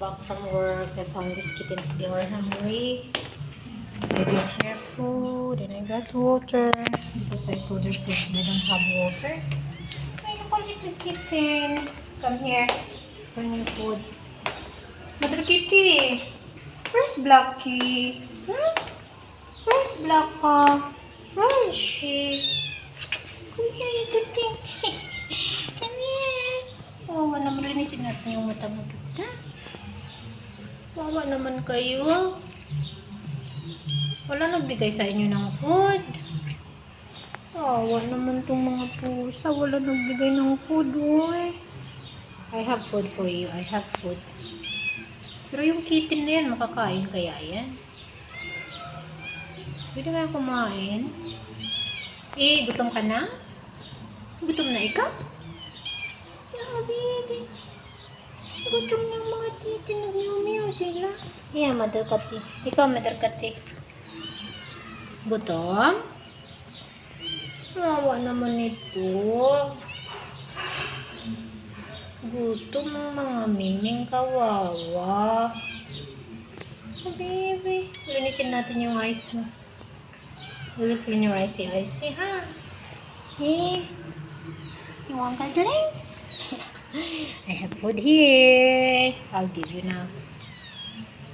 Back from work, I found these kittens. They were hungry. I gave their food and I got water because I saw their place. They don't have water. Ay, look at little kitten. Come here. Let's bring you food. Mother Kitty. Where's Blackie? Hmm? Where's Blacka? Where is she? Come here, you good thing. Come here. Wawa naman, linisin natin yung mata mo. Wawa naman kayo. Wala nagbigay sa inyo ng food. Wawa naman tong mga pusa. Wala nagbigay ng food, oy. I have food for you. I have food. Pero yung kitten na yan, makakain kaya yan? Pwede kaya kumain? Eh, gutom ka na? Gutom na ikaw? Yeah, baby. Gutom na yung mga titi. Nag-meow-meow sila. Yeah, Mother Kati. Ikaw, Mother Kati. Gutom? Wawa naman ito. Gutom ng mga miming kawawa. Oh, baby. Linisin natin yung eyes mo. We will clean your eyes, ha? Hey. You want ka drink? I have food here. I'll give you now.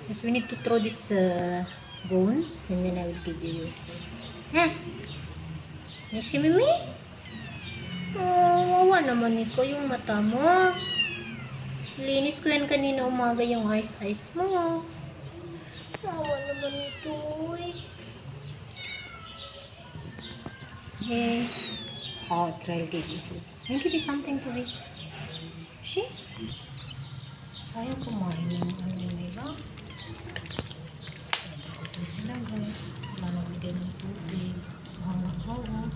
Just we need to throw these bones and then I will give you your food. Ha? You see, Mimi? Oh, wawa naman ito yung mata mo. Linis ko yan kanina umaga yung eyes mo. Wawa naman ito eh. Hey. I'll try to give you food. I'll give you something to eat. See? Ayaw kumain ng ano nila. Gutom nila guys. Wala nagbigay ng tubig. Mahal na.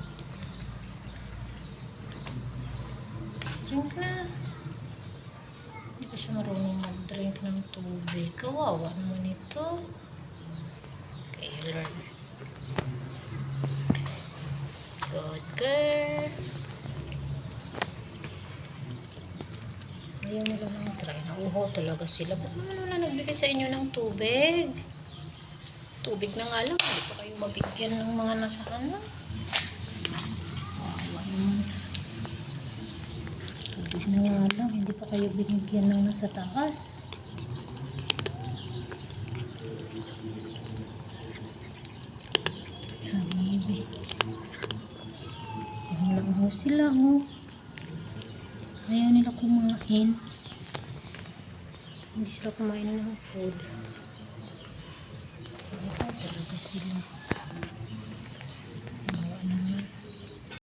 Drink na. Hindi pa siya marunong mag-drink ng tubig. Kawawa naman ito. Okay, you learn. Good girl. Ayaw nila nang try. Nauhaw talaga sila. Ba't naman wala nagbigay sa inyo ng tubig? Tubig na nga lang. Hindi pa kayo mabigyan ng mga nasa ano. Kawawa naman. Tubig na nga lang. Hindi pa kayo binigyan ng nasa taas. Habibi. Lang sila, oh. Ayaw nila kumain. Hindi sila kumain ng food. Ayaw talaga sila.